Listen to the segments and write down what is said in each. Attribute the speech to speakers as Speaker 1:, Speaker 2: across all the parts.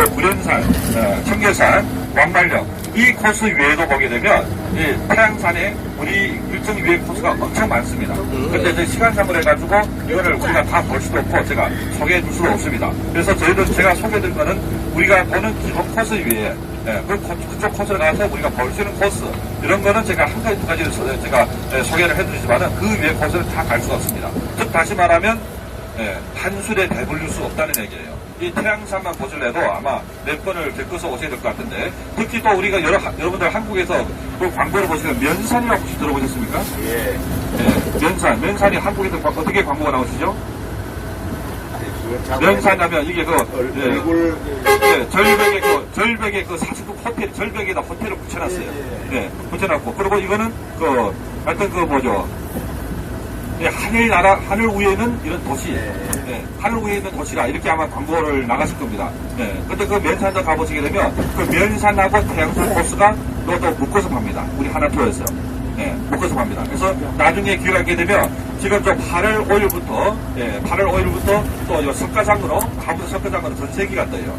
Speaker 1: 그리고 구련산, 청계산, 왕발령 이 코스 외에도 보게 되면 이 태양산에 우리 일정 위의 코스가 엄청 많습니다. 근데 이제 시간상으로 해가지고 이거를 우리가 다 볼 수도 없고 제가 소개해 줄 수도 없습니다. 그래서 저희들 제가 소개해드릴 거는 우리가 보는 기본 코스 외에 그쪽 코스를 가서 우리가 볼 수 있는 코스 이런 거는 제가 한 가지 두 가지를 제가 소개를 해드리지만은 그 외의 코스는 다 갈 수가 없습니다. 즉 다시 말하면 한술에 배불릴 수 없다는 얘기예요. 이 태양산만 보실래도 아마 몇 번을 겪어서 오셔야 될 것 같은데 특히 또 우리가 여러분들 한국에서 그 광고를 보시면 면산이라고 혹시 들어보셨습니까? 예. 면산이 한국에서 어떻게 광고가 나오시죠? 면산하면 이게 절벽에 그 40도 호텔 절벽에다 호텔을 붙여놨어요. 네, 붙여놨고 그리고 이거는 하여튼 하늘 위에는 이런 도시, 하늘 위에 있는 도시라 이렇게 아마 광고를 나가실 겁니다. 근데 그 면산도 가보시게 되면 그 면산하고 태양산 코스가 또 묶어서 팝니다. 우리 하나투어에서. 묶어서 팝니다. 그래서 나중에 기회가 있게 되면 지금 8월 5일부터 또 석가장으로 가부도 석가장으로 전세기가 떠요.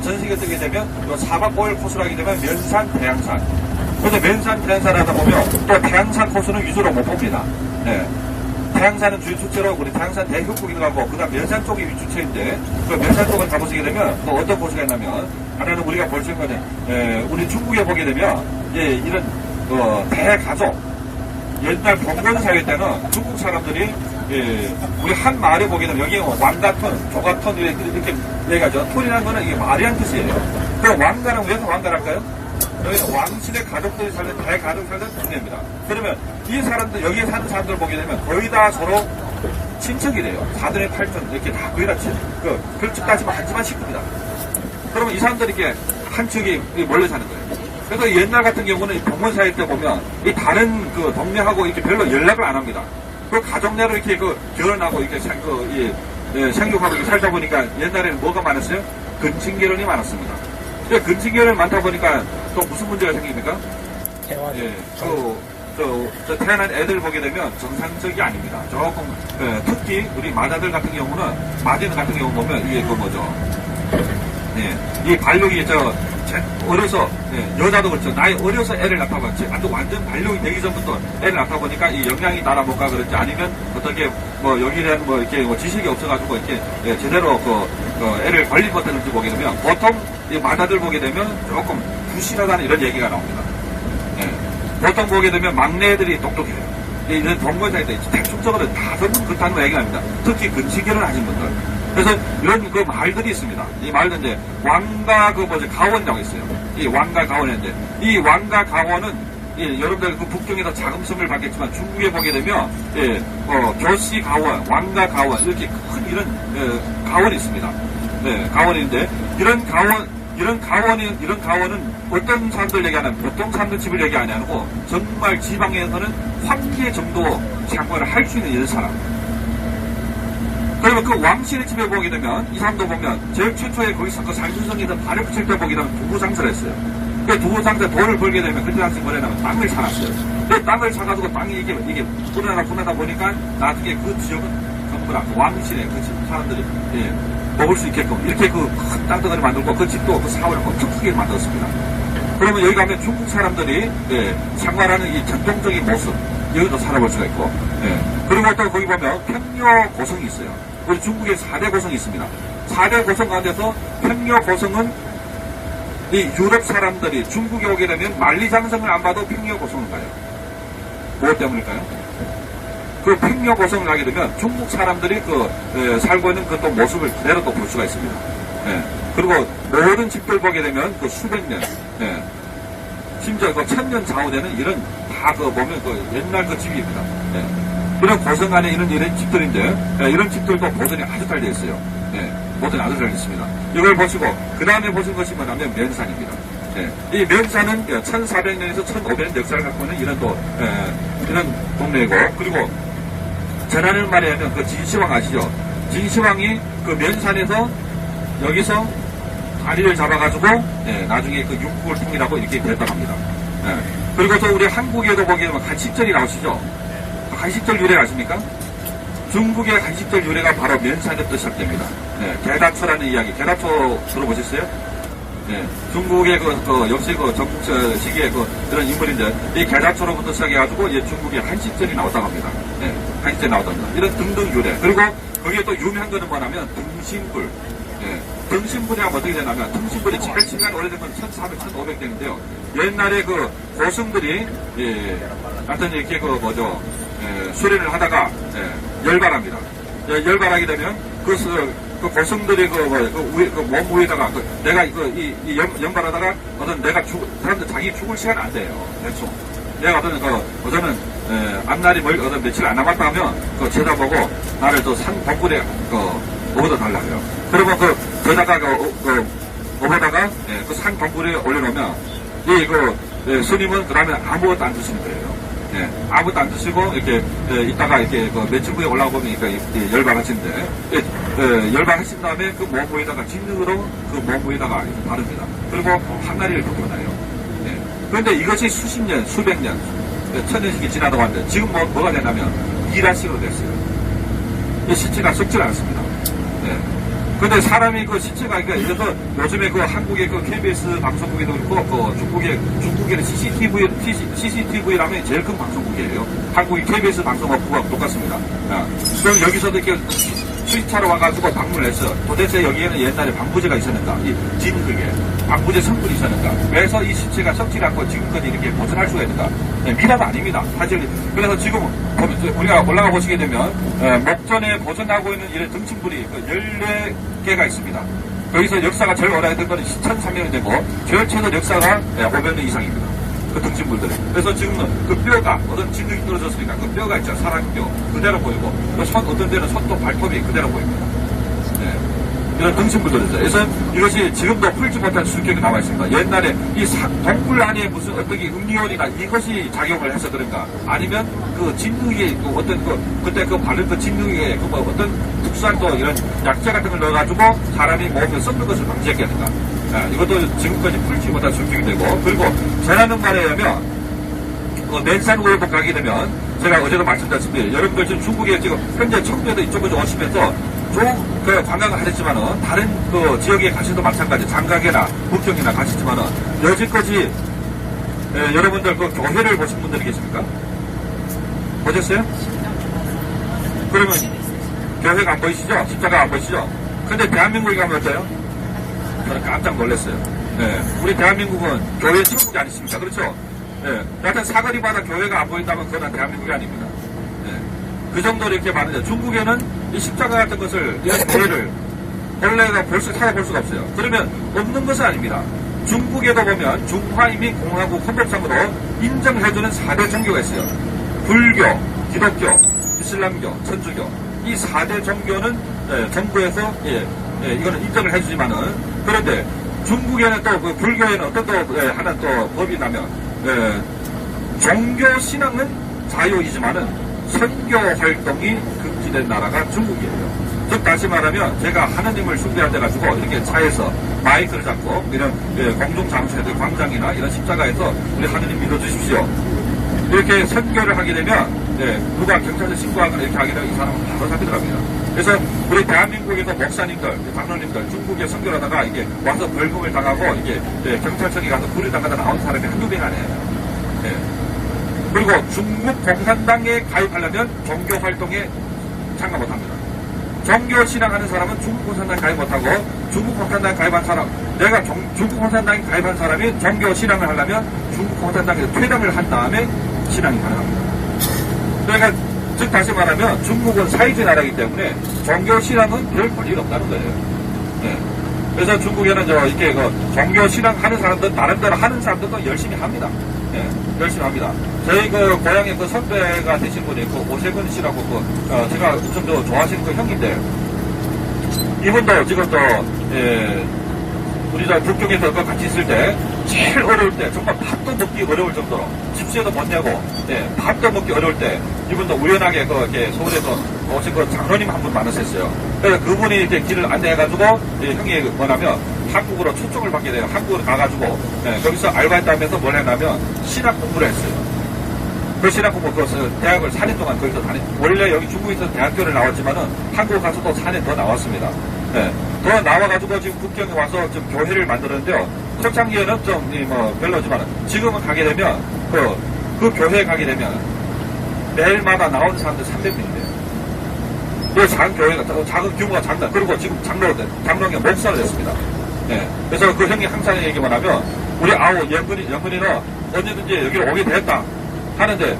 Speaker 1: 전세기가 뜨게 되면 4박 5일 코스로 하게 되면 면산, 태양산. 그래서 면산, 태양산 하다 보면 또 태양산 코스는 위주로 못 봅니다. 태양산은 주요 축제로 우리 태양산 대협곡이라고 하고 그다음 면산 쪽이 위주체인데 그 면산 쪽을 가보시게 되면 또 어떤 코스가 있냐면 하나는 우리가 볼 수 있는 거는 우리 중국에 보게 되면 이런 대가족 옛날 봉건사회 때는 중국 사람들이 우리 한 마을에 보게 되면 여기 왕가톤, 조가톤 이렇게 얘기하죠. 톤이라는 거는 이게 말이란 뜻이에요. 그 왕가는 왜 왕가랄까요? 여기는 왕실의 가족들이 살던 대가족 살던 동네입니다. 그러면 이 사람들 여기에 사는 사람들 보게 되면 거의 다 서로 친척이 돼요. 4dun의 8등 이렇게 다 거의 다 그렇게 따지면 한 집안 식구입니다. 그러면 이 사람들이 이렇게 한 척이 몰려 사는 거예요. 그래서 옛날 같은 경우는 병원사일 때 보면 이 다른 동네하고 이렇게 별로 연락을 안 합니다. 그 가족 내로 이렇게 결혼하고 이렇게 생육하고 이렇게 살다 보니까 옛날에는 뭐가 많았어요? 근친결혼이 많았습니다. 근친결혼이 많다 보니까 또 무슨 문제가 생깁니까? 태어난 애들 보게 되면 정상적이 아닙니다. 조금 특히 우리 마자들 같은 경우는 마제는 같은 경우 보면 이게 이 발육이 어려서 여자도 그렇죠. 나이 어려서 애를 낳다 보지 완전 발육이 되기 전부터 애를 낳다 보니까 이 영양이 날아볼까 그렇지 아니면 어떻게 여기에 대한 이렇게 지식이 없어가지고 이렇게 제대로 애를 관리 못하는지 보게 되면 보통 이 마다들 보게 되면 조금 부실하다는 이런 얘기가 나옵니다. 보통 보게 되면 막내들이 똑똑해요. 이런 동거사에 대충적으로 다소분 그렇다는 얘기가 납니다. 특히 근친결혼 하신 분들. 그래서 이런 말들이 있습니다. 이 말도 이제 왕가 가원이라고 있어요. 이 왕가 가원인데 이 왕가 가원은 여러분들 북경에서 자금성을 받겠지만 중국에 보게 되면 교시 가원, 왕가 가원 이렇게 큰 이런 가원이 있습니다. 가원인데 이런 가원은 어떤 사람들 얘기하는 보통 사람들 집을 얘기 안 하고 정말 지방에서는 황제 정도 장관을 할 수 있는 이런 사람. 그러면 그 왕실의 집에 보게 되면 이 사람도 보면 제일 최초에 거기서 상수성에서 발을 붙일 때 보게 되면 두부 장사를 했어요. 그 두부 장사 돈을 벌게 되면 그때 당시 뭐냐면 땅을 사놨어요. 그 땅을 사가지고 땅이 이게 분하다 보니까 나중에 그 지역은 전부 다 왕실의 그 집 사람들이 먹을 수 있게끔 이렇게 큰 땅덩어리 만들고 그 집도 그 사업을 엄청 크게 만들었습니다. 그러면 여기 가면 중국 사람들이 생활하는 이 전통적인 모습 여기도 살아볼 수가 있고 그리고 또 거기 보면 평려 고성이 있어요. 우리 중국에 4대 고성이 있습니다. 4대 고성 가운데서 평려 고성은 이 유럽 사람들이 중국에 오게 되면 만리장성을 안 봐도 평려 고성을 가요. 무엇 때문일까요? 그 평려 고성을 가게 되면 중국 사람들이 살고 있는 그 또 모습을 그대로 또 볼 수가 있습니다. 그리고 모든 집들 보게 되면 수백 년, 심지어 1000년 좌우되는 이런 다 보면 옛날 집입니다. 이런 고성 안에 이런 집들인데 이런 집들도 보존이 아주 잘 되어 있어요. 보존이 아주 잘 됐습니다. 이걸 보시고 그 다음에 보신 것이 뭐냐면 면산입니다. 이 면산은 1400년에서 1500년 역사를 갖고 있는 이런 동네이고 그리고 전하는 말에 하면 진시황 아시죠? 진시황이 면산에서 여기서 다리를 잡아가지고 나중에 육국을 통일하고 이렇게 됐다고 합니다. 그리고 또 우리 한국에도 보게 되면 간식절이 나오시죠? 간식절 유래 아십니까? 중국의 간식절 유래가 바로 면산에부터 시작됩니다. 개다초라는 이야기. 개다초 들어보셨어요? 예, 중국의 역시 전국시기의 그런 인물인데, 이 계자초로부터 시작해가지고, 중국의 한식전이 나왔다고 합니다. 예, 한식전이 나왔다고 합니다. 이런 등등 유래. 그리고 거기에 또 유명한 거는 뭐냐면, 등신불. 예, 등신불이 하면 어떻게 되냐면, 등신불이 제일 시간 오래된 건 1400, 1500년인데요. 옛날에 고승들이, 하여튼 이렇게 수련을 하다가, 열반합니다. 열반하게 되면, 그 고승들이 몸 위에다가, 내가 연발하다가, 사람들 자기 죽을 시간 안 돼요. 대충. 내가 어제는, 앞날이 며칠 안 남았다 하면, 쳐다보고, 나를 산 봉구리에, 업어다 달라고요. 그러면 저다가, 업어다가, 산 봉구리에 올려놓으면, 스님은 그 다음에 아무것도 안 드시는 거예요. 예, 아무것도 안 드시고, 이렇게, 이따가 이렇게, 며칠 후에 올라오면, 열반하시는데, 열반하신 다음에 그 몸 위에다가 진흙으로 그 몸 위에다가 이렇게 바릅니다. 그리고 항아리를 겪고 나요. 예. 그런데 이것이 수십 년, 수백 년, 천년씩이 지나다고 하는데, 지금 뭐가 되냐면, 일화식으로 됐어요. 이 시체가 썩질 않습니다. 예. 근데 사람이 시체가, 이래서 요즘에 한국의 KBS 방송국에도 그렇고, 중국에는 CCTV라면 제일 큰 방송국이에요. 한국의 KBS 방송국하고 똑같습니다. 그럼 여기서도 이렇게 수입차로 와가지고 방문을 했어요. 도대체 여기에는 옛날에 방부제가 있었는가? 이 진흙에 방부제 성분이 있었는가? 그래서 이 시체가 썩지 않고 지금까지 이렇게 보존할 수가 있는가? 미라가 아닙니다. 사실. 그래서 지금 우리가 올라가 보시게 되면 목전에 보존하고 있는 이런 등층불이 14개가 있습니다. 거기서 역사가 제일 오래된 건 1300년 되고 제일 최근 역사가 500년 이상입니다. 그 등층불들이. 그래서 지금은 그 뼈가 어떤 진흙이 떨어졌으니까 그 뼈가 있죠. 사람 뼈 그대로 보이고 어떤 데는 손도 발톱이 그대로 보입니다. 네. 이런 등층불들이죠. 그래서 이것이 지금도 풀지 못한 수격이 남아 있습니다. 옛날에 이 동굴 안에 무슨 어떤 음리온이나 이것이 작용을 해서 그런가? 아니면 진흙이 그때 바른 진흙에 어떤 특수한 이런 약재 같은 걸 넣어가지고 사람이 몸에 썩는 것을 방지했겠는가? 이것도 지금까지 풀지 못한 수격이 되고, 그리고 전하는 말에 의하면 낸산 우회복 가게 되면 제가 어제도 말씀드렸습니다. 여러분들 지금 중국에 지금 현재 청도에도 이쪽으로 오시면서 관광을 하셨지만은 다른 지역에 가셔도 마찬가지, 장각이나 북경이나 가시지만은 여지까지 여러분들 교회를 보신 분들이 계십니까? 보셨어요? 그러면 교회가 안 보이시죠? 십자가 안 보이시죠? 근데 대한민국에 가면 어때요? 저는 깜짝 놀랐어요. 네, 우리 대한민국은 교회 천국이 아니십니까? 그렇죠? 네, 여하튼 사거리마다 교회가 안 보인다면 그건 대한민국이 아닙니다. 네, 그 정도로 이렇게 많은데 중국에는 이 십자가 같은 것을, 이런 교회를 본래가 찾아볼 수가 없어요. 그러면 없는 것은 아닙니다. 중국에도 보면 중화인민공화국 헌법상으로 인정해주는 4대 종교가 있어요. 불교, 기독교, 이슬람교, 천주교. 이 4대 종교는 정부에서 이거는 인정을 해주지만은, 그런데 중국에는 또 불교에는 어떤 하나 또 법이 있다면 종교 신앙은 자유이지만은 선교 활동이 금지된 나라가 중국이에요. 즉 다시 말하면 제가 하느님을 숭배할 때 가지고 이렇게 차에서 마이크를 잡고 이런 공중 장소에서 광장이나 이런 십자가에서 우리 하느님 믿어주십시오. 이렇게 선교를 하게 되면 누가 경찰에 신고하거나 이렇게 하게 되면 이 사람은 바로 잡히더랍니다. 그래서 우리 대한민국에서 목사님들, 장로님들 중국에 선교를 하다가 이게 와서 벌금을 당하고 이게 경찰청에 가서 불을 당하다 나온 사람이 한두 명 아니에요. 그리고 중국 공산당에 가입하려면 종교 활동에 참가 못합니다. 종교 신앙하는 사람은 중국 공산당에 가입 못하고, 중국 공산당에 가입한 사람, 내가 중국 공산당에 가입한 사람이 종교 신앙을 하려면 중국 공산당에서 퇴당을 한 다음에 신앙이 가능합니다. 그러니까 즉 다시 말하면 중국은 사회주의 나라이기 때문에 종교 신앙은 별 권리가 없다는 거예요. 네. 그래서 중국에는 이렇게 종교 신앙 하는 사람들, 나름대로 하는 사람들도 열심히 합니다. 네, 열심히 합니다. 저희 고향에 선배가 되신 분이 오세근 씨라고 제가 엄청 좋아하시는 형인데, 이분도 지금 우리 북경에서 같이 있을 때 제일 어려울 때, 정말 밥도 먹기 어려울 정도로 집수에도 못 내고 밥도 먹기 어려울 때 이분도 우연하게 이렇게 서울에서 오신 장로님 한 분 만났었어요. 그래서 그분이 이렇게 길을 안내해가지고 형이 뭐냐면 한국으로 초청을 받게 돼요. 한국으로 가가지고 거기서 알바했다면서 뭘 했냐면 신학 공부를 했어요. 그 신학 공부, 대학을 4년 동안 거기서 원래 여기 중국에서 대학교를 나왔지만은 한국 가서 또 4년 더 나왔습니다. 더 나와가지고 지금 북경에 와서 지금 교회를 만들었는데요. 초창기에는 좀, 별로지만, 지금은 가게 되면, 그 교회에 가게 되면, 매일마다 나오는 사람들 300명인데요. 그 작은 교회가, 작은 규모가 작다. 그리고 지금 장로가 목사를 했습니다. 예. 그래서 그 형이 항상 얘기만 하면, 우리 영근이는 언제든지 여기로 오게 됐다. 하는데,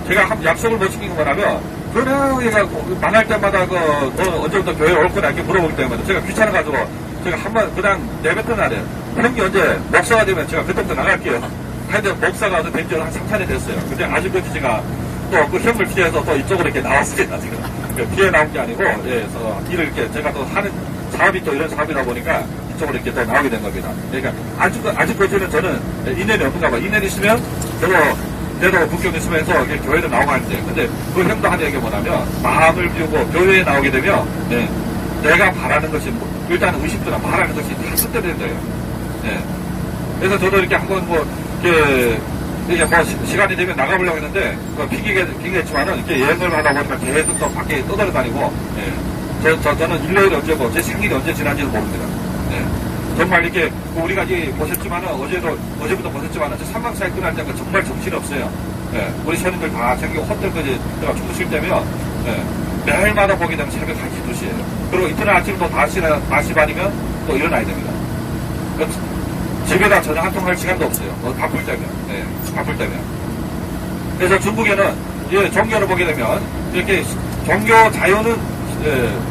Speaker 1: 제가 약속을 못 지킨 건 뭐냐면, 그냥 얘가 만날 때마다 너 언제부터 교회 올 거냐 이렇게 물어보기 때문에 제가 귀찮아가지고 제가 한번 그냥 내뱉은 날에 형이 언제 목사가 되면 제가 그때부터 나갈게요. 근데 목사가 된 지는 한 3, 4년 됐어요. 근데 아직까지 제가 또 그 형을 피해서 또 이쪽으로 이렇게 나왔습니다. 지금. 피해 나온 게 아니고, 예, 일을 이렇게 제가 또 하는 사업이 또 이런 사업이다 보니까 이쪽으로 이렇게 또 나오게 된 겁니다. 그러니까 아직까지는 저는 인연이 없는가 봐. 인연이 있으면 저도 국경에 있으면서 교회도 나오고 하는데, 근데 그 형도 하는 얘기가 뭐냐면, 마음을 비우고 교회에 나오게 되면, 네, 내가 바라는 것이, 일단은 의식보다 바라는 것이 다 뜻대로된대요. 네. 그래서 저도 이렇게 한번 이게 시간이 되면 나가보려고 했는데, 피기겠지만은, 이렇게 여행을 하다 보니까 계속 또 밖에 떠돌아다니고, 네. 저는 일요일이 언제고, 제 생일이 언제 지난지도 모릅니다. 네. 정말 이렇게 우리가 보셨지만은 어제부터 보셨지만은 사망사에 끝날 때가 정말 정신이 없어요. 예, 우리 선생님들 다 저기 호텔까지 제가 주무실 때면 매일마다 보게 되면 새벽 1시, 2시에요. 그리고 이튿날 아침 또 4시 반이면 또 일어나야 됩니다. 집에다 전화 한 통 할 시간도 없어요. 바쁠 때면. 예, 바쁠 때면. 그래서 중국에는 종교를 보게 되면 이렇게 종교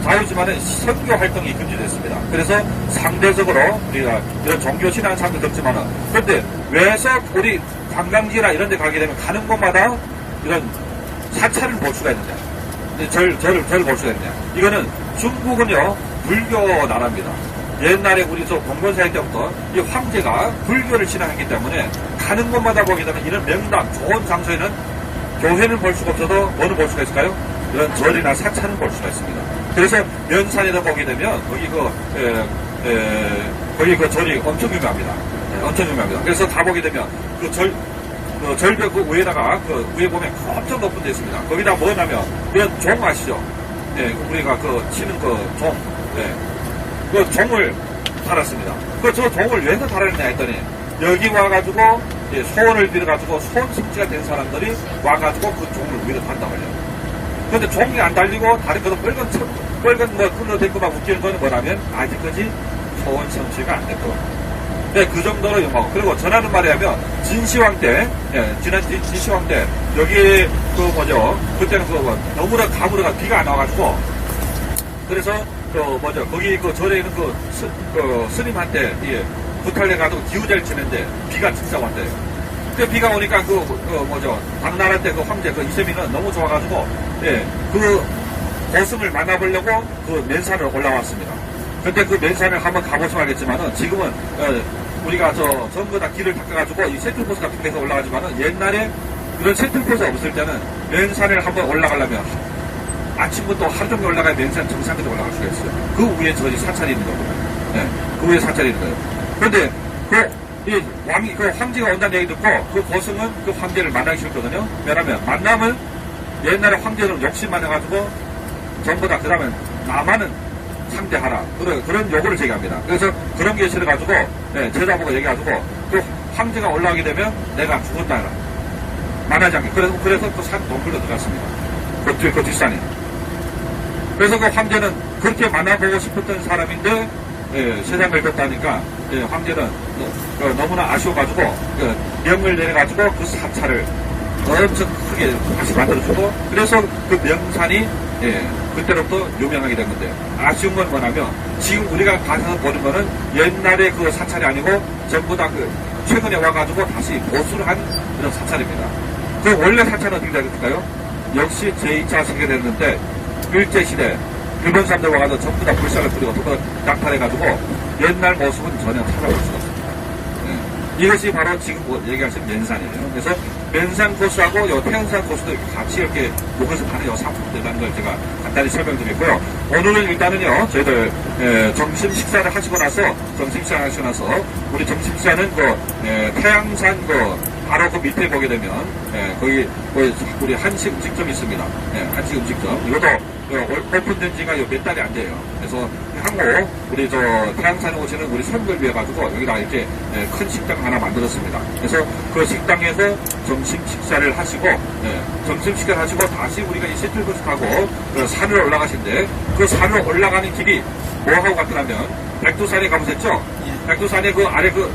Speaker 1: 자유지만은 선교 활동이 금지됐습니다. 그래서 상대적으로 우리가 이런 종교 신앙 사람도 적지만은, 그런데 왜서 우리 관광지나 이런 데 가게 되면 가는 곳마다 이런 사찰을 볼 수가 있느냐, 절을 볼 수가 있느냐. 이거는 중국은요, 불교 나라입니다. 옛날에 우리 봉건사회 때부터 이 황제가 불교를 신앙했기 때문에 가는 곳마다 보게 되면 이런 명당, 좋은 장소에는 교회는 볼 수가 없어도 뭐는 볼 수가 있을까요? 이런 절이나 사찰은 볼 수가 있습니다. 그래서 면산에다 보게 되면 거기 그 절이 엄청 유명합니다. 네, 엄청 유명합니다. 그래서 가 보게 되면 절벽 위에다가 위에 보면 엄청 높은 데 있습니다. 거기다 뭐냐면 이런 종 아시죠? 네, 우리가 치는 종, 네, 그 종을 달았습니다. 저 종을 왜 달았냐 했더니 여기 와가지고 소원을 빌어가지고 소원 성취가 된 사람들이 와가지고 그 종을 위로 단다고 해요. 근데 종이 안 달리고 다른 것도 빨간 끈으로 된 것만 웃기는 거는 뭐냐면 아직까지 소원 성취가 안 됐고, 네, 그 정도로 유명하고. 그리고 전하는 말에 하면 진시황 때, 지난 진시황 때 여기 그때는 너무나 가물어가 비가 안 와가지고, 그래서 거기 절에 있는 스님한테 부탈해가지고 기우제를 치는데 비가 진짜 왔대요. 그 비가 오니까 당나라 때 황제 이세민은 너무 좋아가지고, 예, 고승을 만나보려고 맨산을 올라왔습니다. 근데 맨산을 한번 가보시면 알겠지만은 지금은 우리가 전부 다 길을 닦아가지고 이 센트포스 같은 데서 올라가지만은 옛날에 그런 센트포스 없을 때는 맨산을 한번 올라가려면 아침부터 하루 종일 올라가야 맨산 정상까지 올라갈 수가 있어요. 그 위에 저기 사찰이 있는 거거든요. 예, 그 위에 사찰이 있는 거예요. 그런데 황제가 온다는 얘기 듣고 고승은 황제를 만나기 싫거든요. 왜냐면 만나면 옛날에 황제는 욕심 많아가지고 전부 다 그러면 나만은 상대하라. 그런 요구를 제기합니다. 그래서 그런 게 싫어가지고 제자보고 얘기해가지고 황제가 올라가게 되면 내가 죽었다 해라. 만나지 않게. 그래서 산 동굴로 들어갔습니다. 그 뒷산에. 그래서 황제는 그렇게 만나보고 싶었던 사람인데 세상을 걷다니까 황제는 너무나 아쉬워가지고 명을 내려가지고 그 사찰을 엄청 크게 다시 만들어주고, 그래서 그 명산이 그때로부터 유명하게 된 건데, 아쉬운 건 뭐냐면 지금 우리가 가서 보는 거는 옛날에 그 사찰이 아니고 전부 다 최근에 와가지고 다시 보수를 한 그런 사찰입니다. 그 원래 사찰은 어떻게 되겠을까요? 역시 제2차 세계대전 때 일제시대 일본 사람들 와가지고 전부 다 불살을 뿌리고 전부 다 낙탈해가지고 옛날 모습은 전혀 찾아볼 수가 없습니다. 이것이 바로 지금 얘기하신 맨산이에요. 그래서 맨산 코스하고 태안산 코스도 같이 이렇게 묶어서 가는 상품들이라는 걸 제가 간단히 설명드리고요. 오늘은 일단은요, 저희들 점심 식사를 하시고 나서 우리 점심 식사는 태양산 바로 밑에 보게 되면 거기 우리 한식 음식점이 있습니다. 한식 음식점. 이것도 오픈된 지가 몇 달이 안 돼요. 그래서 항구 우리 저 태양산에 오시는 우리 손님들 위해 가지고 여기다 이렇게 큰 식당 하나 만들었습니다. 그래서 그 식당에서 점심 식사를 하시고 점심 식사를 하시고 다시 우리가 이 셔틀버스 타고 그 산을 올라가신데 그 산을 올라가는 길이 뭐하고 같으냐면 백두산에 가보셨죠? 백두산에 그 아래 그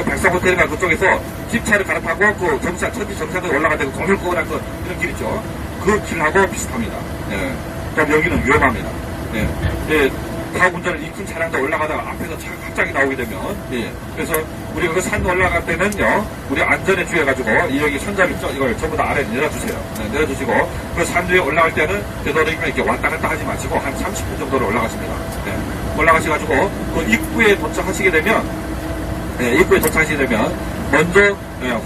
Speaker 1: 백사호텔인가 그쪽에서 집차를 갈아타고 그 천지 정상에 올라가는 그 거물거물한 그런 길 있죠. 그 길하고 비슷합니다. 그럼 여기는 위험합니다. 다음 운전을 이 큰 차량도 올라가다가 앞에서 차가 갑자기 나오게 되면, 그래서 우리가 그 산 올라갈 때는요, 우리 안전에 주의해가지고, 여기 손잡이 있죠? 이걸 전부 다 아래 내려주세요. 내려주시고, 그 산 위에 올라갈 때는 되도록이면 이렇게 왔다 갔다 하지 마시고, 한 30분 정도로 올라가십니다. 올라가셔가지고, 그 입구에 도착하시게 되면, 입구에 도착하시게 되면, 먼저,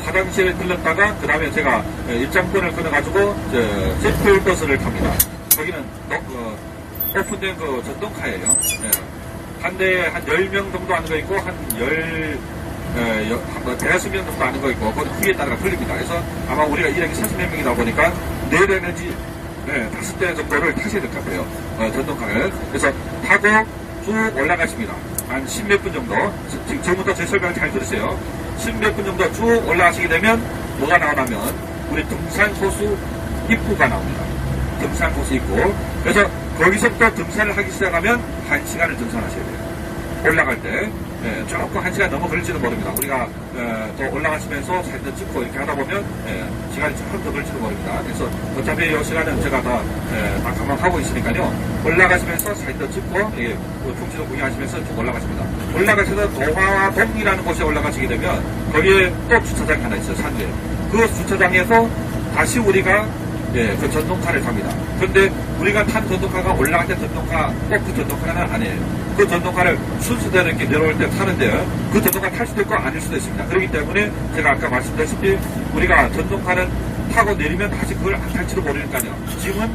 Speaker 1: 화장실에 들렀다가, 그 다음에 제가 입장권을 끊어가지고, 셔틀버스를 탑니다. 거기는, 오픈된 그 전동카예요. 한 대에 한 10명 정도 하는 거 있고, 대여섯 명 정도 하는 거 있고, 그 후에 따라 틀립니다. 그래서 아마 우리가 일행이 40몇 명이다 보니까 4대 내지 5대 정도를 타셔야 될 것 같아요. 전동카를. 그래서 타고 쭉 올라가십니다. 한 10몇 분 정도. 지금 전부터 제 설명을 잘 들으세요. 10몇 분 정도 쭉 올라가시게 되면 뭐가 나오냐면 우리 등산코스 입구가 나옵니다. 등산코스 입구. 그래서 거기서부터 등산을 하기 시작하면 1시간을 등산하셔야 돼요. 올라갈 때. 조금 1시간 넘어 걸릴지도 모릅니다. 우리가 또 올라가시면서 사진도 찍고 이렇게 하다 보면 시간이 조금 더 걸릴지도 모릅니다. 그래서 어차피 이 시간은 제가 다 감안하고 있으니까요. 올라가시면서 사진도 찍고 풍지도 구경하시면서 쭉 올라가십니다. 올라가셔서 도화동이라는 곳에 올라가시게 되면 거기에 또 주차장이 하나 있어요. 산 위에. 그 주차장에서 다시 우리가 그 전동카를 탑니다. 그런데 우리가 탄 전동카가 올라갈 때 전동카, 꼭 그 전동카는 아니에요. 그 전동카를 순서대로 이렇게 내려올 때 타는데요. 그 전동카 탈 수도 있고 아닐 수도 있습니다. 그렇기 때문에 제가 아까 말씀드렸다시피 우리가 전동카는 타고 내리면 다시 그걸 안 탈지도 모르니까요. 지금은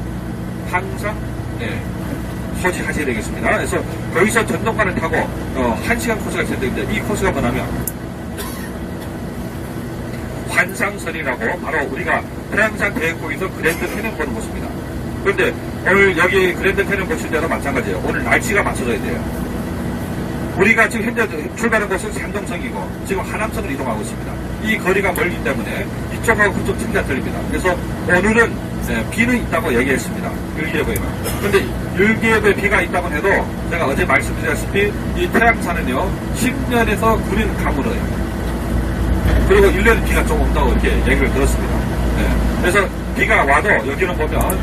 Speaker 1: 항상 소지하셔야 되겠습니다. 그래서 거기서 전동카를 타고 1시간 코스가 있어야 되는데 이 코스가 뭐냐면 환상선이라고 바로 우리가 태양산 대역곡에서 그랜드 캐년 보는 곳입니다. 그런데 오늘 여기 그랜드 캐년 보실 때도 마찬가지예요. 오늘 날씨가 맞춰져야 돼요. 우리가 지금 현재 출발한 곳은 산동성이고 지금 하남성으로 이동하고 있습니다. 이 거리가 멀기 때문에 이쪽하고 그쪽 진짜 틀립니다. 그래서 오늘은 비는 있다고 얘기했습니다. 일기예보에는. 그런데 일기예보에 비가 있다고 해도 제가 어제 말씀드렸다시피 이 태양산은요 10년에서 9년 가물어요. 그리고 1년에 비가 좀 온다고 이렇게 얘기를 들었습니다. 그래서 비가 와도 여기는 보면,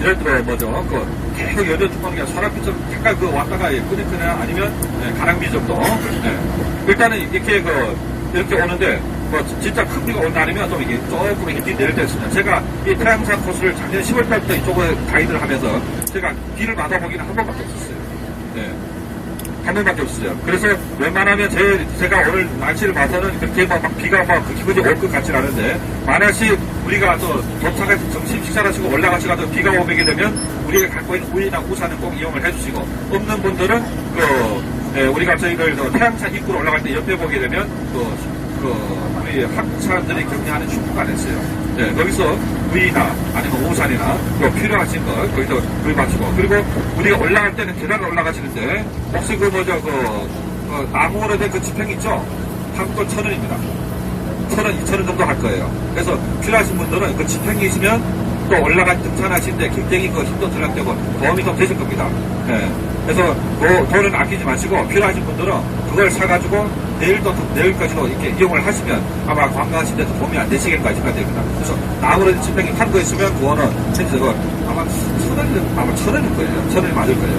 Speaker 1: 예를 들어 뭐죠. 계속 여전 주머니가 소라비처럼 잠깐 왔다가 끄덕끄덕 아니면 가랑비 정도. 일단은 이렇게 이렇게 오는데, 진짜 큰 비가 온 날이면 좀 이게 조금 이렇게 비 내릴 때 있습니다. 제가 이 태양산 코스를 작년 10월달부터 이쪽을 가이드를 하면서 제가 비를 맞아보기는 한 번밖에 없었어요. 한 번밖에 없어요. 그래서 웬만하면 제가 오늘 날씨를 봐서는 그렇게 막 비가 기분이 올 것 같진 않은데, 만약에 우리가 또 도착해서 점심 식사를 하시고 올라가시고 비가 오게 되면 우리가 갖고 있는 우이나 우산은 꼭 이용을 해주시고, 없는 분들은 우리가 저희들 태양산 입구로 올라갈 때 옆에 보게 되면 우리 한국 사람들이 격려하는 슈퍼가 있어요. 거기서 우이나 아니면 우산이나 필요하신 거 거기서 구입하시고, 그리고 우리가 올라갈 때는 계단을 올라가시는데 혹시 나무로 된 그 지평 있죠? 한국 1,000원입니다. 1,000원, 2,000원 정도 할 거예요. 그래서 필요하신 분들은 그 지평이 있으면 또 등산하시는데 굉장히 힘도 들락되고 도움이 좀 되실 겁니다. 그래서 돈은 아끼지 마시고 필요하신 분들은 그걸 사가지고 내일까지도 이렇게 이용을 하시면 아마 관광하실 때도 도움이 안 되시겠다 생각됩니다. 그래서 나무로 지평이 탄 거 있으면 그거는 아마 1,000원일 거예요. 1,000원이 맞을 거예요.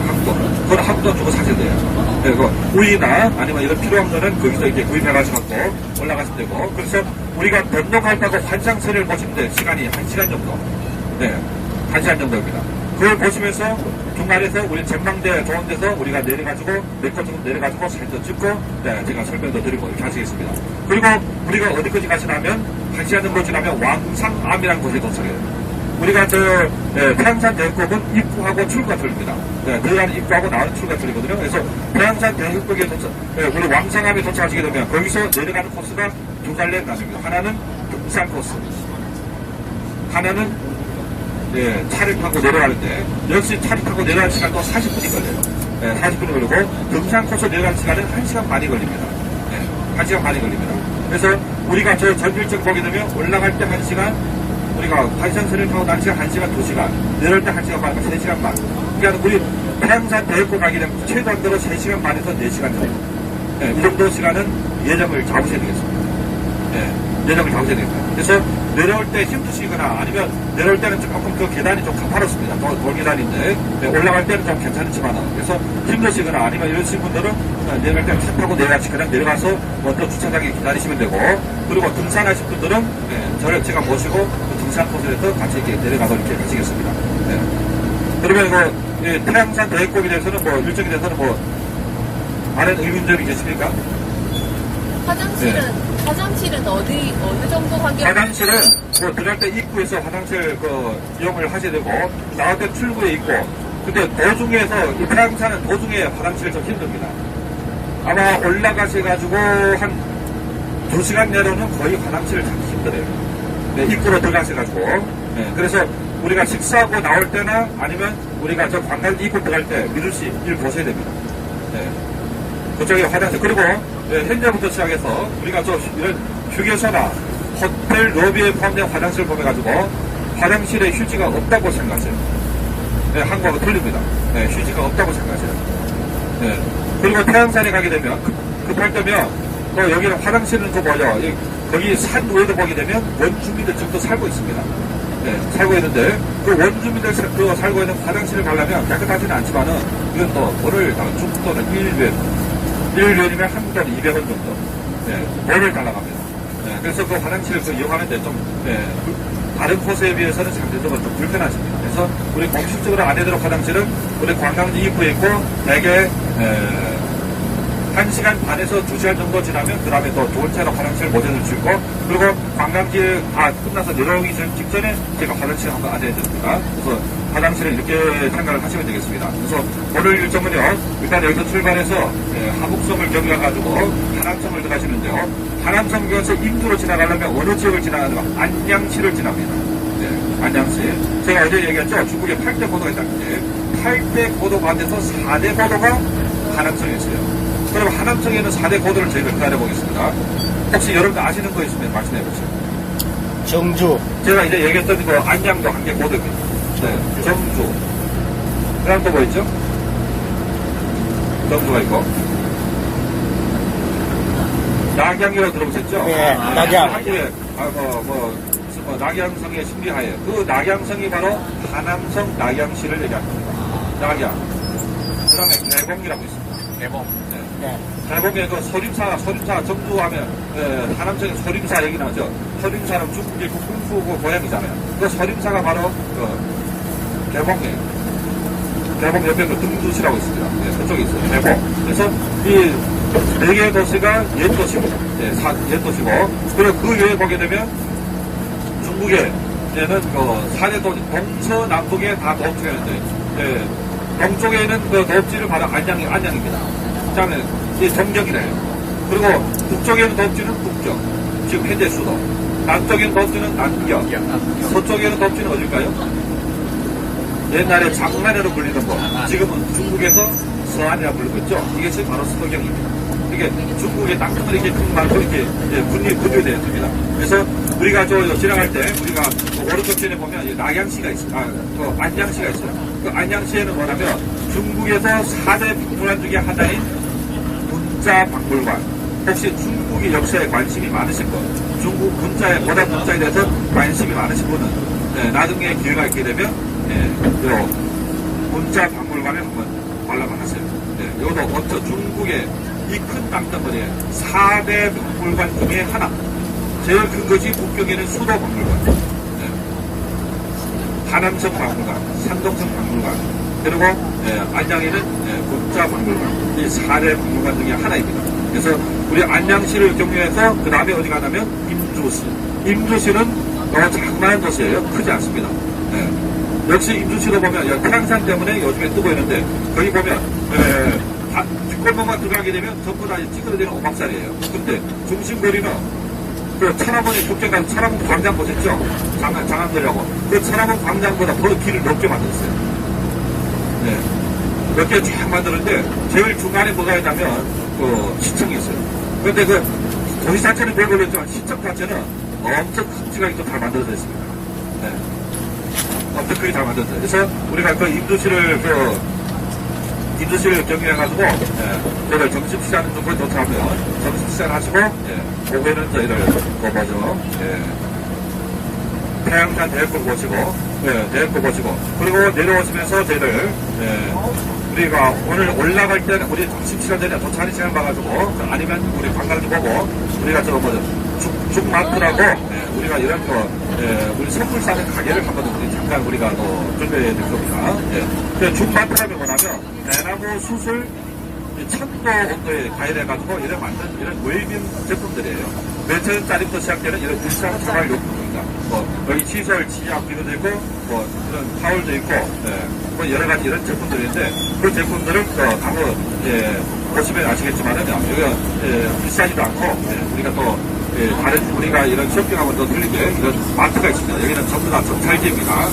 Speaker 1: 그건 한국 돈 주고 사셔야 돼요. 그리고 우유나 아니면 이런 필요한 거는 거기서 이렇게 구입해가지고 올라가시면 되고, 그래서 우리가 변동한다고 환상선을 보시는데 시간이 1시간 정도. 1시간 정도입니다. 그걸 보시면서 중간에서 우리 전망대 좋은 데서 우리가 내려가지고 몇 컷 정도 내려가지고 사진도 찍고 제가 설명도 드리고 이렇게 하시겠습니다. 그리고 우리가 어디까지 가시냐면 1시간 정도 지나면 왕상암이라는 곳에 도착해요. 우리가 태양산 대역곡은 입구하고 출구가 틀립니다. 들어가는 입구하고 나오는 출구가 틀리거든요. 그래서 태양산 대역곡에 우리 왕상암에 도착하시게 되면 거기서 내려가는 코스가 두 갈래 나뉩니다. 하나는 등산 코스, 하나는 차를 타고 내려가는데 역시 차를 타고 내려갈 시간도 40분이 걸려요. 40분이 걸리고 등산 코스 내려갈 시간은 1시간 반이 걸립니다. 1시간 반이 걸립니다. 그래서 우리가 저 전일증 보게 되면 올라갈 때 1시간, 우리가 관상선을 타고 날씨가 1시간, 2시간, 내려올 때 1시간 반, 3시간 반. 그러니까 우리 태양산 대역고 가게 되면 최단적으로 3시간 반에서 4시간 정도. 이 정도 시간은 예정을 잡으셔야 되겠습니다. 예정을 잡으셔야 되겠습니다. 그래서 내려올 때 힘드시거나 아니면 내려올 때는 조금 그 계단이 좀 가파롭습니다. 돌계단인데 올라갈 때는 좀 괜찮지만 그래서 힘드시거나 아니면 이러신 분들은 내려갈 때는 차 타고 내려가시 그냥 내려가서 먼저 주차장에 기다리시면 되고, 그리고 등산하실 분들은 저를 제가 모시고 그 등산 코스에서 같이 이렇게 내려가서 이렇게 가시겠습니다. 그러면 이거 태양산 대역곡에 대해서는 뭐 일정에 대해서는 뭐 다른 의문점이 계십니까?
Speaker 2: 화장실은 어느 정도 환경?
Speaker 1: 화장실은 뭐 들어갈 때 입구에서 화장실 이용을 하셔야 되고, 나올 때 출구에 있고, 근데 도중에서 이 태양산은 도중에 화장실이 좀 힘듭니다. 아마 올라가셔가지고 한 2시간 내로는 거의 화장실을 찾기 힘들어요. 입구로 들어가셔가지고. 그래서 우리가 식사하고 나올 때나 아니면 우리가 저 관광지 입구 들어갈 때 미루시 일 보셔야 됩니다. 그쪽에 화장실, 그리고 현재부터 시작해서 우리가 이런 휴게소나 호텔 로비에 포함된 화장실을 보내가지고 화장실에 휴지가 없다고 생각하세요. 한국하고 틀립니다. 휴지가 없다고 생각하세요. 그리고 태양산에 가게 되면 급할 때면 또 여기는 화장실은 거기 산 위에도 보게 되면 원주민들 정도 살고 있습니다. 살고 있는데 그 원주민들 살고 있는 화장실을 가려면 깨끗하지는 않지만은 이건 또 돈을 중국 돈은 1元이면 한국 돈 200원 정도 돈을 달라갑니다. 그래서 그 화장실을 이용하는데 좀 다른 코스에 비해서는 상대적으로 좀 불편하십니다. 그래서 우리 공식적으로 안에 들어 화장실은 우리 관광지 입구에 있고 대개 1시간 반에서 2시간 정도 지나면 그 다음에 또 좋은 차로 화장실 모델을 주고, 그리고 관광지 다 끝나서 내려오기 직전에 제가 화장실 한번 안내해드립니다. 그래서 화장실을 이렇게 생각을 하시면 되겠습니다. 그래서 오늘 일정은요, 일단 여기서 출발해서 하북섬을 경유해가지고 하남섬을 들어가시는데요. 하남섬 경에서 인도로 지나가려면 어느 지역을 지나가는가? 안양시를 지납니다. 안양시. 제가 어제 얘기했죠. 중국에 8대 고도가 있다는데 8대 고도 반대서 4대 고도가 하남섬에 있어요. 그럼 하남성에는 4대 고도를 저희가 기다려보겠습니다. 혹시 여러분들 아시는 거 있으면 말씀해보세요.
Speaker 3: 정주.
Speaker 1: 제가 이제 얘기했던 거 안양도 한 개 고도입니다. 정주. 그 다음 또 뭐 있죠? 정주가 있고. 낙양이라고 들어보셨죠?
Speaker 3: 네, 낙양.
Speaker 1: 한국에, 낙양성의 신비하에. 그 낙양성이 바로 하남성 낙양시를 얘기합니다. 낙양. 그 다음에 개봉이라고 있습니다. 개봉. 대범의 그 소림사 정주하면 하남성의 소림사 얘기 나오죠. 소림사는 중국의 그 궁fu 고향이잖아요. 그 소림사가 바로 개봉이에요. 개봉 옆에 그 등주시라고 있습니다. 그쪽에 있어요. 개봉. 그래서 이 4개의 도시가 옛 도시고, 옛 도시고, 그리고 그 외에 보게 되면 중국에는 그 4대 도시, 동서남북에 다 도읍지가 있는데, 동쪽에는 그 도읍지를 바로 안양입니다. 그다음에 이 정경이래요. 그리고 북쪽에는 도읍지는 북경, 지금 현재 수도. 남쪽에는 도읍지는 남경. 서쪽에는 도읍지는 어딜까요? 옛날에 장난으로 불리던 거. 지금은 중국에서 서안이라 부르고 있죠. 이것이 바로 서경입니다. 이게 중국의 땅덩어리 이렇게 큰 말로 이렇게 분류되어 있습니다. 그래서 우리가 지나갈 때 우리가 오른쪽 편에 보면 낙양시가 있어요. 또 안양시가 있어요. 그 안양시에는 뭐냐면 중국에서 4대 박물관 중에 하나인 문자박물관. 혹시 중국의 역사에 관심이 많으신 분, 중국 문자에 고대 문자에 대해서 관심이 많으신 분은 나중에 기회가 있게 되면 문자박물관에 한번 관람을 하세요. 이것도 어쩌 중국의 이 큰 땅덩어리에 4대 박물관 중에 하나. 제일 큰 것이 북경에는 수도 박물관, 하남성 박물관, 산동성 박물관, 그리고 안양에는 국자 박물관. 이 4대 박물관 중에 하나입니다. 그래서 우리 안양시를 경유해서 그 다음에 어디 가냐면 임주시. 임주시는 너무 장만한 도시예요. 크지 않습니다. 역시 임주시로 보면 태양산 때문에 요즘에 뜨고 있는데, 거기 보면 뒷골목만 들어가게 되면 전부 다 찌그러지는 오막살이에요. 근데 중심거리는 그 천안문에 국경 가서 천안문 광장 보셨죠? 장안들이라고. 그 천안문 광장보다 더 길을 넓게 만들었어요. 네. 넓게 쫙 만들었는데, 제일 중간에 뭐가 있냐면, 그, 시청이 있어요. 그런데 그, 도시 자체는 별로 있지만, 시청 자체는 엄청 큼직하게 또 잘 만들어져 있습니다. 네. 엄청 크게 잘 만들었어요. 그래서 우리가 그 임두시를 경유해가지고, 저희를 점심시간 정도에 도착하면, 점심시간 하시고, 오후에는 저희를, 태양산 대역을 보시고, 대역을 보시고, 그리고 내려오시면서 저희를, 우리가 오늘 올라갈 때는 우리 점심시간 전에 도착하는 시간 봐가지고, 아니면 우리 관광지 보고, 우리가 죽마트라고, 우리가 이런 거, 우리 선물 싸는 가게를 한번 우리 잠깐 우리가 준비해 줄 겁니다. 그 죽마트라면 뭐냐면, 대나무 수술, 천도 온도에 가열해가지고 이런 만든 이런 웰빙 제품들이에요. 몇 천원짜리부터 시작되는 이런 일상 생활용품입니다. 여기 시설, 치약 비누도 있고, 이런 타월도 있고, 여러 가지 이런 제품들인데, 그 제품들은 보시면 아시겠지만은요, 여기가 비싸지도 않고, 우리가 또 다른 우리가 이런 쇼핑하고 또 틀리게 이런 마트가 있습니다. 여기는 전부 다 정찰제입니다.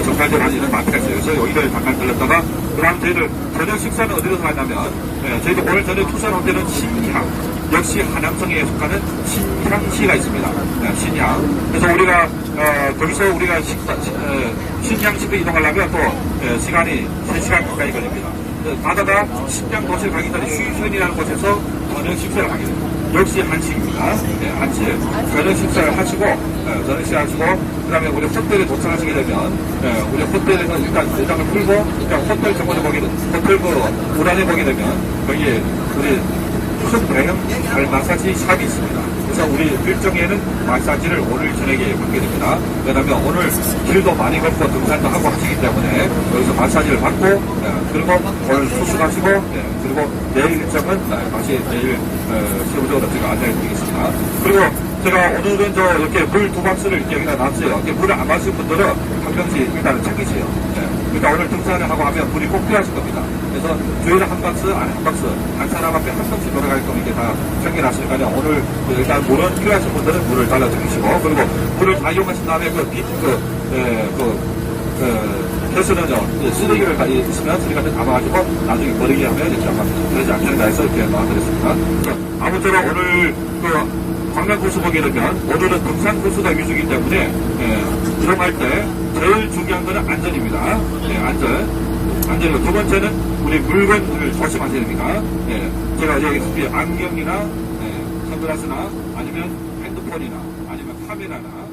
Speaker 1: 정찰제를 하는 이런 마트가 있어요. 그래서 여기를 잠깐 들렸다가, 그다음 저희들 저녁 식사는 어디서 하냐면, 저희들 오늘 저녁 투숙 호텔은 신향, 역시 한양성에 속하는 신향시가 있습니다. 신향. 그래서 우리가 거기서 우리가 신향시로 이동하려면 또 시간이 3시간 가까이 걸립니다. 가다가 신양 도시를 가기 전에 휴현이라는 곳에서 저녁 식사를 하게 됩니다. 역시 한식입니다. 한식. 저녁 식사를 하시고, 그 다음에 우리 호텔에 도착하시게 되면, 우리 호텔에서 일단 일정을 풀고, 그냥 호텔 정원에 호텔 우란에 보게 되면, 거기에 우리 큰 대형 발 마사지 샵이 있습니다. 그래서 우리 일정에는 마사지를 오늘 저녁에 받게 됩니다. 왜냐하면 오늘 길도 많이 걷고 등산도 하고 하시기 때문에 여기서 마사지를 받고, 그리고 오늘 수술하시고, 그리고 내일 일정은 다시 내일 세부적으로 제가 안내해 드리겠습니다. 그리고 제가 오늘은 이렇게 물 2박스를 이렇게 여기다 놨어요. 이렇게 물을 안 마신 분들은 한 병씩 일단은 챙기세요. 그러니까 오늘 등산을 하고 하면 물이 꼭 필요하실 겁니다. 그래서 주일에 한 박스, 안에 한 박스, 한 사람 앞에 한 병씩 돌아가게끔 이렇게 다 챙겨놨으니까요. 오늘 일단 물은 필요하신 분들은 물을 달라주시고, 그리고 물을 다 이용하신 다음에 그래서는요, 쓰레기를 있으면 쓰레기를 담아가지고 나중에 버리게 하면 이렇게 아마 그러지 않겠다 해서 이렇게 놔드렸습니다. 아무쪼록 오늘 관광 코스 보게 되면 오늘은 등산 코스가 위주이기 때문에 이동할 때 제일 중요한 것은 안전입니다. 안전이고 두 번째는 우리 물건을 조심하셔야 됩니다. 제가 여기 안경이나 선글라스나 아니면 핸드폰이나 아니면 카메라나